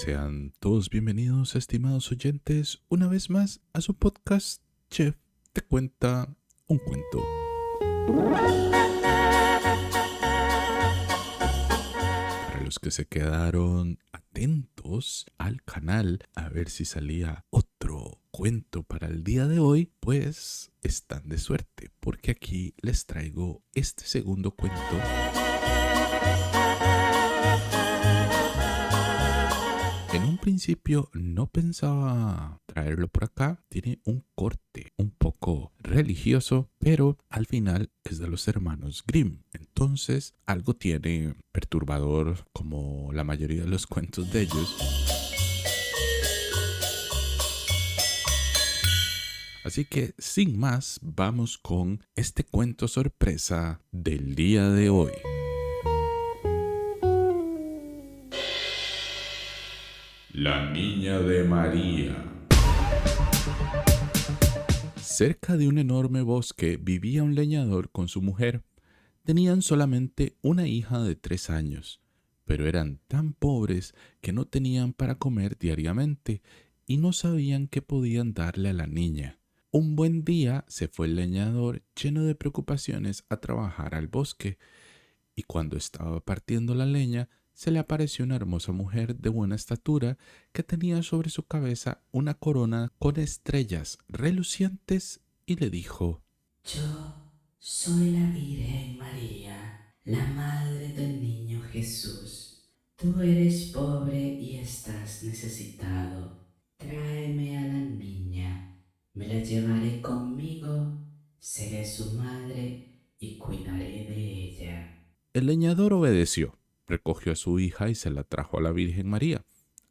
Sean todos bienvenidos, estimados oyentes, una vez más a su podcast Chef te cuenta un cuento. Para los que se quedaron atentos al canal a ver si salía otro cuento para el día de hoy, pues están de suerte, porque aquí les traigo este segundo cuento. En un principio no pensaba traerlo por acá. Tiene un corte un poco religioso, pero al final es de los hermanos Grimm. Entonces algo tiene perturbador como la mayoría de los cuentos de ellos. Así que sin más, vamos con este cuento sorpresa del día de hoy. La niña de María. Cerca de un enorme bosque vivía un leñador con su mujer. Tenían solamente una hija de 3 años, pero eran tan pobres que no tenían para comer diariamente y no sabían qué podían darle a la niña. Un buen día se fue el leñador lleno de preocupaciones a trabajar al bosque, y cuando estaba partiendo la leña, se le apareció una hermosa mujer de buena estatura que tenía sobre su cabeza una corona con estrellas relucientes y le dijo: Yo soy la Virgen María, la madre del niño Jesús. Tú eres pobre y estás necesitado. Tráeme a la niña, me la llevaré conmigo, seré su madre y cuidaré de ella. El leñador obedeció, recogió a su hija y se la trajo a la Virgen María.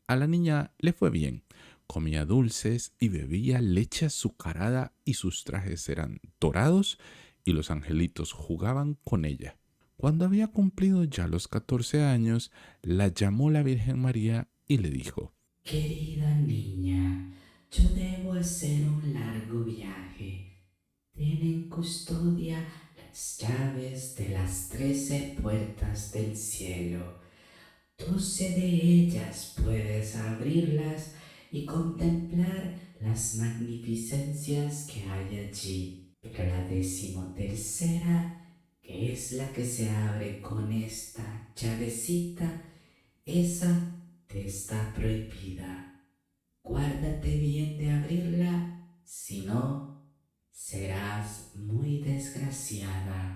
A la niña le fue bien, comía dulces y bebía leche azucarada y sus trajes eran dorados y los angelitos jugaban con ella. Cuando había cumplido ya los 14 años, la llamó la Virgen María y le dijo: Querida niña, yo debo hacer un largo viaje. Ten en custodia las llaves de las 13 puertas del cielo. 12 de ellas puedes abrirlas y contemplar las magnificencias que hay allí. Pero la 13ª, que es la que se abre con esta llavecita, esa te está prohibida. Guárdate bien de abrirla, si no, serás muy desgraciada.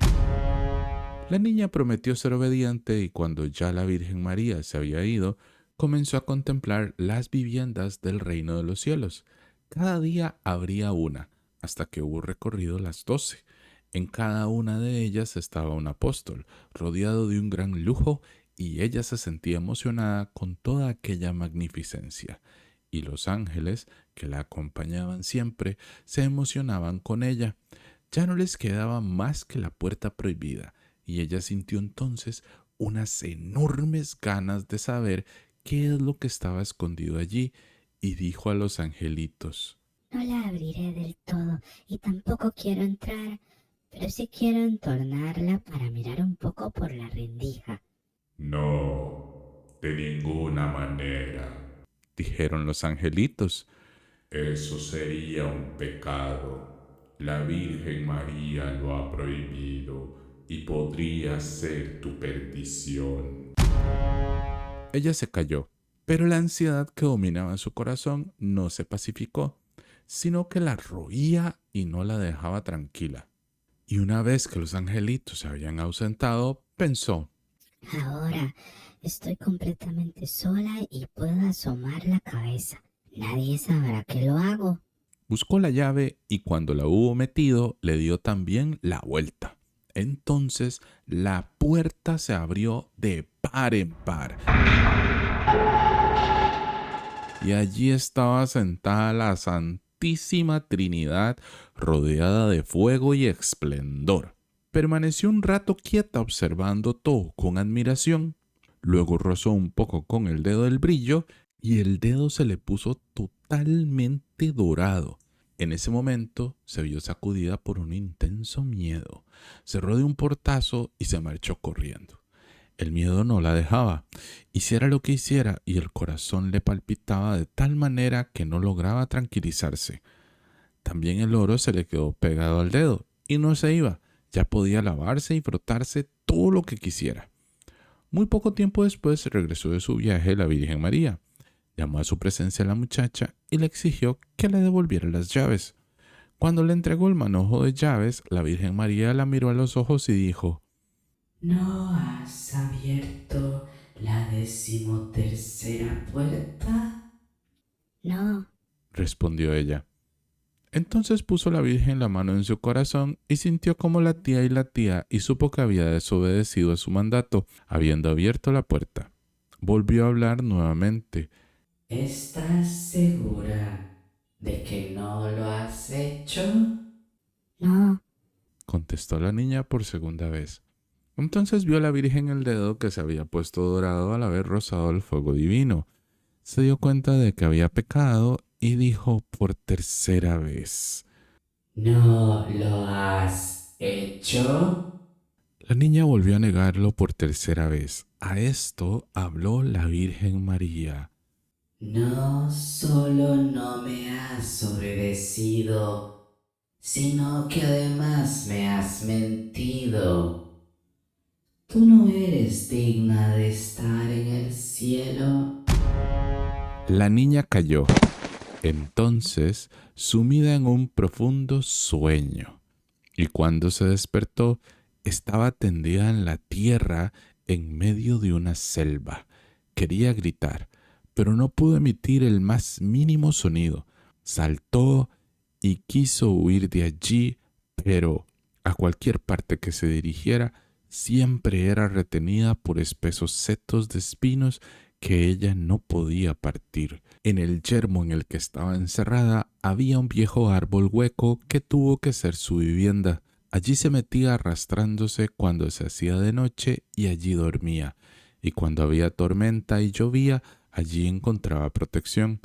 La niña prometió ser obediente y cuando ya la Virgen María se había ido, comenzó a contemplar las viviendas del reino de los cielos. Cada día abría una, hasta que hubo recorrido las 12. En cada una de ellas estaba un apóstol, rodeado de un gran lujo, y ella se sentía emocionada con toda aquella magnificencia. Y los ángeles, que la acompañaban siempre, se emocionaban con ella. Ya no les quedaba más que la puerta prohibida, y ella sintió entonces unas enormes ganas de saber qué es lo que estaba escondido allí, y dijo a los angelitos: No la abriré del todo y tampoco quiero entrar, pero sí quiero entornarla para mirar un poco por la rendija. No, de ninguna manera, dijeron los angelitos. Eso sería un pecado. La Virgen María lo ha prohibido y podría ser tu perdición. Ella se calló, pero la ansiedad que dominaba su corazón no se pacificó, sino que la roía y no la dejaba tranquila. Y una vez que los angelitos se habían ausentado, pensó: Ahora estoy completamente sola y puedo asomar la cabeza. Nadie sabrá que lo hago. buscó la llave y cuando la hubo metido, le dio también la vuelta. Entonces la puerta se abrió de par en par y allí estaba sentada la Santísima Trinidad rodeada de fuego y esplendor. Permaneció un rato quieta observando todo con admiración. Luego rozó un poco con el dedo el brillo y el dedo se le puso totalmente dorado. En ese momento se vio sacudida por un intenso miedo. Cerró de un portazo y se marchó corriendo. El miedo no la dejaba. Hiciera lo que hiciera y el corazón le palpitaba de tal manera que no lograba tranquilizarse. También el oro se le quedó pegado al dedo y no se iba. Ya podía lavarse y frotarse todo lo que quisiera. Muy poco tiempo después regresó de su viaje la Virgen María. Llamó a su presencia a la muchacha y le exigió que le devolviera las llaves. Cuando le entregó el manojo de llaves, la Virgen María la miró a los ojos y dijo: ¿No has abierto la 13ª puerta? No, respondió ella. Entonces puso la Virgen la mano en su corazón y sintió como latía y latía y supo que había desobedecido a su mandato, habiendo abierto la puerta. Volvió a hablar nuevamente. ¿Estás segura de que no lo has hecho? no, Contestó la niña por segunda vez. Entonces vio a la Virgen el dedo que se había puesto dorado al haber rozado el fuego divino. Se dio cuenta de que había pecado y dijo por tercera vez: ¿No lo has hecho? La niña volvió a negarlo por tercera vez. A esto habló la Virgen María. No solo no me has obedecido, sino que además me has mentido. Tú no eres digna de estar en el cielo. La niña cayó, entonces sumida en un profundo sueño, y cuando se despertó estaba tendida en la tierra en medio de una selva. Quería gritar, pero no pudo emitir el más mínimo sonido. Saltó y quiso huir de allí, pero a cualquier parte que se dirigiera siempre era retenida por espesos setos de espinos que ella no podía partir. En el yermo en el que estaba encerrada había un viejo árbol hueco que tuvo que ser su vivienda. Allí se metía arrastrándose cuando se hacía de noche y allí dormía. Y cuando había tormenta y llovía, allí encontraba protección.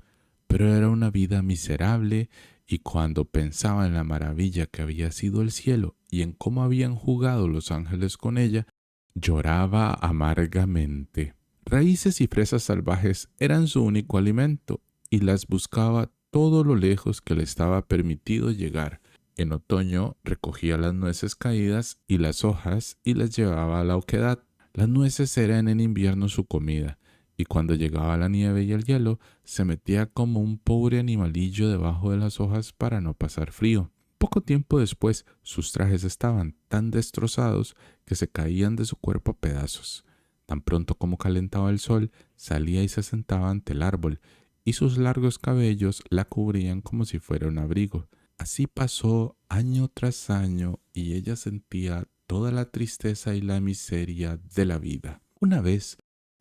Pero era una vida miserable y cuando pensaba en la maravilla que había sido el cielo y en cómo habían jugado los ángeles con ella, lloraba amargamente. Raíces y fresas salvajes eran su único alimento y las buscaba todo lo lejos que le estaba permitido llegar. En otoño recogía las nueces caídas y las hojas y las llevaba a la oquedad. Las nueces eran en invierno su comida, y cuando llegaba la nieve y el hielo, se metía como un pobre animalillo debajo de las hojas para no pasar frío. Poco tiempo después, sus trajes estaban tan destrozados que se caían de su cuerpo a pedazos. Tan pronto como calentaba el sol, salía y se sentaba ante el árbol, y sus largos cabellos la cubrían como si fuera un abrigo. Así pasó año tras año y ella sentía toda la tristeza y la miseria de la vida. Una vez,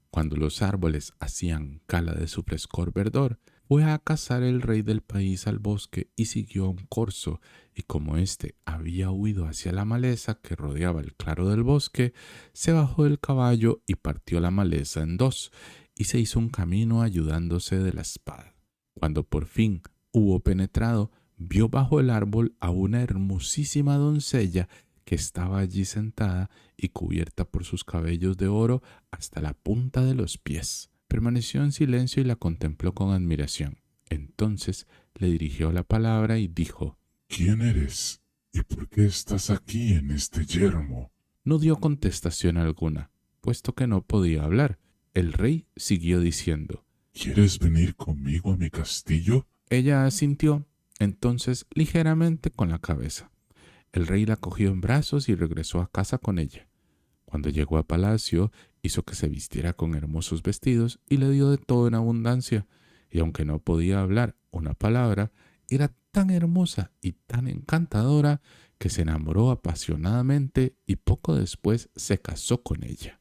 cuando los árboles hacían cala de su frescor verdor, fue a cazar el rey del país al bosque y siguió a un corzo, y como éste había huido hacia la maleza que rodeaba el claro del bosque, se bajó del caballo y partió la maleza en dos, y se hizo un camino ayudándose de la espada. Cuando por fin hubo penetrado, vio bajo el árbol a una hermosísima doncella que estaba allí sentada y cubierta por sus cabellos de oro hasta la punta de los pies. Permaneció en silencio y la contempló con admiración. Entonces le dirigió la palabra y dijo: ¿Quién eres? ¿Y por qué estás aquí en este yermo? No dio contestación alguna, puesto que no podía hablar. El rey siguió diciendo: ¿Quieres venir conmigo a mi castillo? Ella asintió, entonces ligeramente con la cabeza. El rey la cogió en brazos y regresó a casa con ella. Cuando llegó a palacio, hizo que se vistiera con hermosos vestidos y le dio de todo en abundancia, y aunque no podía hablar una palabra, era tan hermosa y tan encantadora que se enamoró apasionadamente y poco después se casó con ella.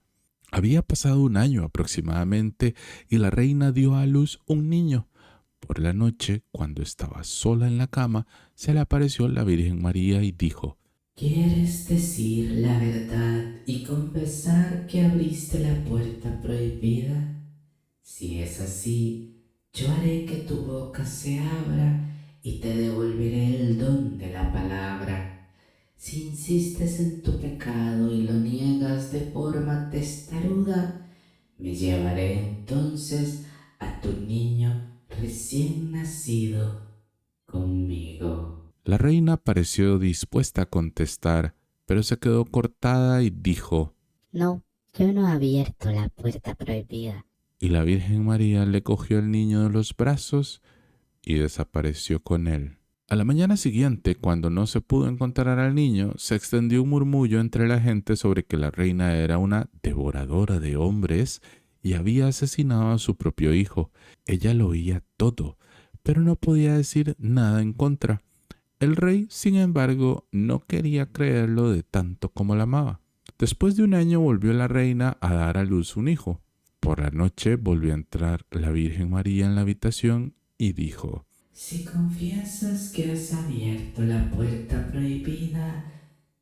Había pasado un año aproximadamente y la reina dio a luz un niño. Por la noche, cuando estaba sola en la cama, se le apareció la Virgen María y dijo: ¿Quieres decir la verdad y confesar que abriste la puerta prohibida? Si es así, yo haré que tu boca se abra y te devolveré el don de la palabra. Si insistes en tu pecado y lo niegas de forma testaruda, Me llevaré entonces a tu niño recién nacido conmigo. La reina pareció dispuesta a contestar, pero se quedó cortada y dijo, No, yo no he abierto la puerta prohibida. y la Virgen María le cogió al niño de los brazos y desapareció con él. A la mañana siguiente, cuando no se pudo encontrar al niño, se extendió un murmullo entre la gente sobre que la reina era una devoradora de hombres y había asesinado a su propio hijo. Ella lo oía todo, pero no podía decir nada en contra. El rey, sin embargo, no quería creerlo de tanto como la amaba. Después de un año volvió la reina a dar a luz un hijo. Por la noche volvió a entrar la Virgen María en la habitación y dijo, Si confiesas que has abierto la puerta prohibida,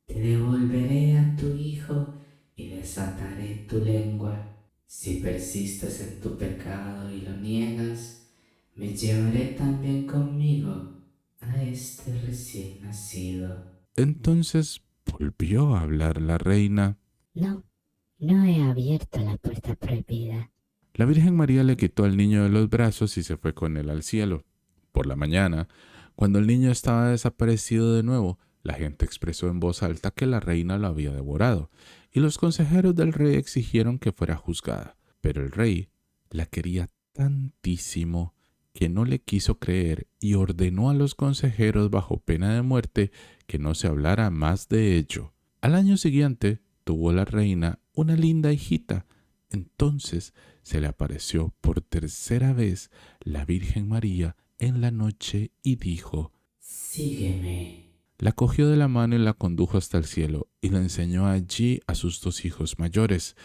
te devolveré a tu hijo y desataré tu lengua. Si persistes en tu pecado y lo niegas, me llevaré también conmigo a este recién nacido. entonces volvió a hablar la reina. No, no he abierto la puerta prohibida. La Virgen María le quitó al niño de los brazos y se fue con él al cielo. Por la mañana, cuando el niño estaba desaparecido de nuevo, la gente expresó en voz alta que la reina lo había devorado, y los consejeros del rey exigieron que fuera juzgada. Pero el rey la quería tantísimo que no le quiso creer y ordenó a los consejeros bajo pena de muerte que no se hablara más de ello. Al año siguiente tuvo la reina una linda hijita. Entonces se le apareció por tercera vez la Virgen María en la noche y dijo, Sígueme. la cogió de la mano y la condujo hasta el cielo y la enseñó allí a sus dos hijos mayores,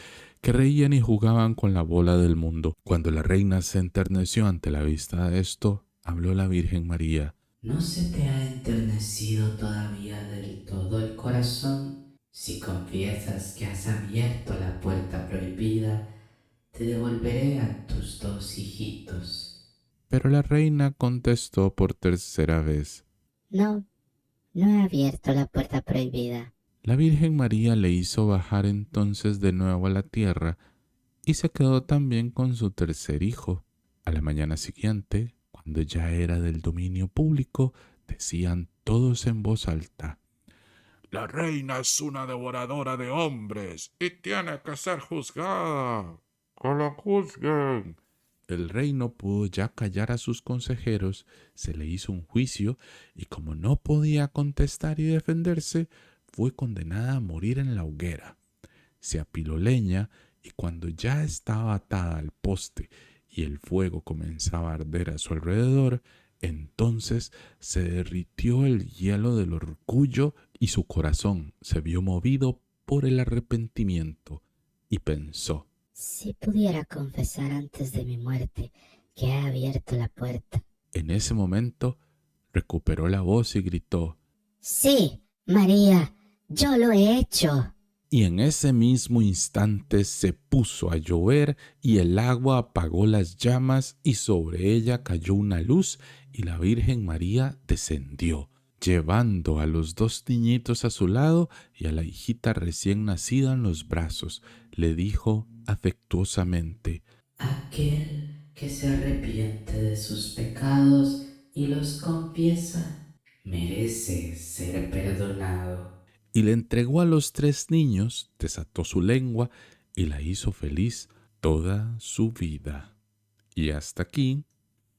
que reían y jugaban con la bola del mundo. Cuando la reina se enterneció ante la vista de esto, habló la Virgen María. ¿No se te ha enternecido todavía del todo el corazón? Si confiesas que has abierto la puerta prohibida, te devolveré a tus dos hijitos. Pero la reina contestó por tercera vez. No, no he abierto la puerta prohibida. La Virgen María le hizo bajar entonces de nuevo a la tierra y se quedó también con su tercer hijo. A la mañana siguiente, cuando ya era del dominio público, decían todos en voz alta, La reina es una devoradora de hombres y tiene que ser juzgada. ¡Que la juzguen! el rey no pudo ya callar a sus consejeros, se le hizo un juicio y como no podía contestar y defenderse, fue condenada a morir en la hoguera. Se apiló leña y cuando ya estaba atada al poste y el fuego comenzaba a arder a su alrededor, entonces se derritió el hielo del orgullo y su corazón se vio movido por el arrepentimiento y pensó, Si pudiera confesar antes de mi muerte que he abierto la puerta. en ese momento recuperó la voz y gritó, Sí, María, yo lo he hecho. y en ese mismo instante se puso a llover y el agua apagó las llamas y sobre ella cayó una luz y la Virgen María descendió, llevando a los dos niñitos a su lado y a la hijita recién nacida en los brazos. Le dijo afectuosamente, Aquel que se arrepiente de sus pecados y los confiesa, merece ser perdonado. y le entregó a los tres niños, desató su lengua y la hizo feliz toda su vida. Y hasta aquí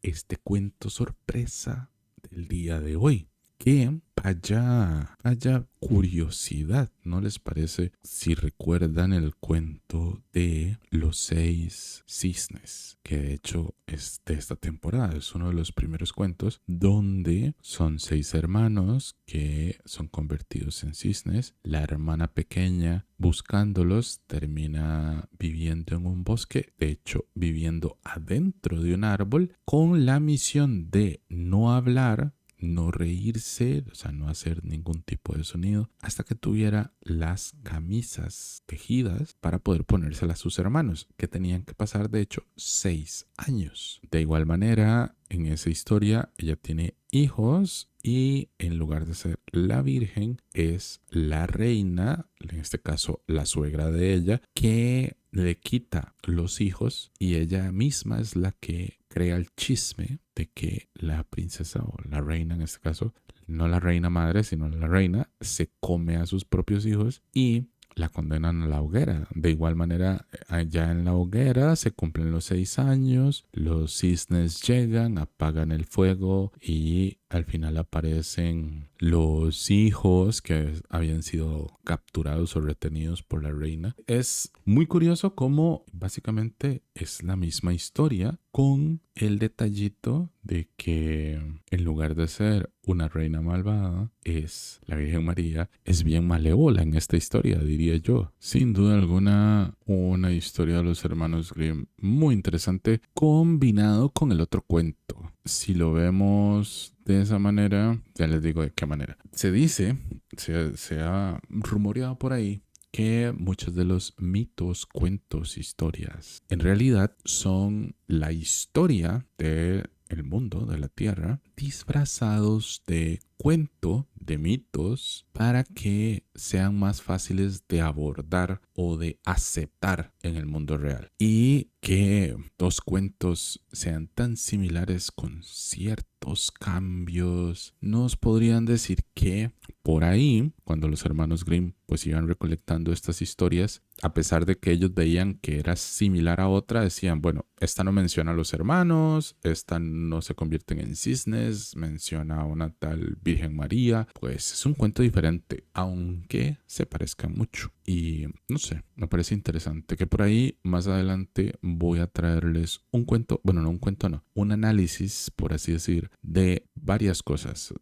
este cuento sorpresa del día de hoy. Que vaya curiosidad, ¿no les parece? Si recuerdan el cuento de los 6 cisnes, que de hecho es de esta temporada, es uno de los primeros cuentos donde son 6 hermanos que son convertidos en cisnes. La hermana pequeña, buscándolos, termina viviendo en un bosque, de hecho viviendo adentro de un árbol, con la misión de no hablar, no reírse, o sea, no hacer ningún tipo de sonido, hasta que tuviera las camisas tejidas para poder ponérselas a sus hermanos, que tenían que pasar, de hecho, 6 años. De igual manera, en esa historia ella tiene hijos y en lugar de ser la virgen es la reina, en este caso la suegra de ella, que le quita los hijos y ella misma es la que crea el chisme de que la princesa o la reina en este caso, no la reina madre sino la reina, se come a sus propios hijos y la condenan a la hoguera. De igual manera, allá en la hoguera se cumplen los 6 años, los cisnes llegan, apagan el fuego y al final aparecen los hijos que habían sido capturados o retenidos por la reina. Es muy curioso cómo básicamente es la misma historia con el detallito de que en lugar de ser una reina malvada, es la Virgen María, es bien malévola en esta historia, diría yo. Sin duda alguna, una historia de los hermanos Grimm muy interesante combinado con el otro cuento. Si lo vemos de esa manera, ya les digo de qué manera. Se dice, se ha rumoreado por ahí que muchos de los mitos, cuentos, historias, en realidad son la historia del mundo, de la Tierra, disfrazados de cuento, de mitos, para que sean más fáciles de abordar o de aceptar en el mundo real. Y que dos cuentos sean tan similares con ciertos cambios, nos podrían decir que por ahí, cuando los hermanos Grimm pues iban recolectando estas historias, a pesar de que ellos veían que era similar a otra, decían, bueno, esta no menciona a los hermanos, esta no se convierten en cisnes, menciona a una tal Virgen María, pues es un cuento diferente, aunque se parezcan mucho. Y no sé, me parece interesante que por ahí más adelante voy a traerles un cuento, bueno, no un cuento, no, un análisis, por así decir, de varias cosas.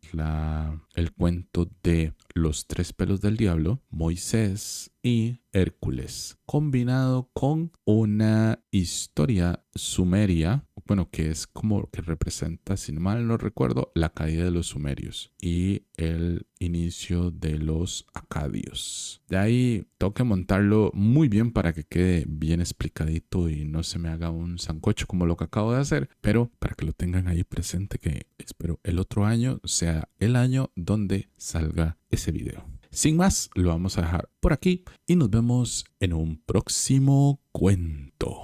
El cuento de los 3 pelos del diablo, Moisés y Hércules, combinado con una historia sumeria, bueno, que es como que representa, si mal no recuerdo, la caída de los sumerios y el inicio de los acadios. De ahí tengo que montarlo muy bien para que quede bien explicadito y no se me haga un sancocho como lo que acabo de hacer, pero para que lo tengan ahí presente, que espero el otro año sea el año donde salga ese video. Sin más, lo vamos a dejar por aquí y nos vemos en un próximo cuento.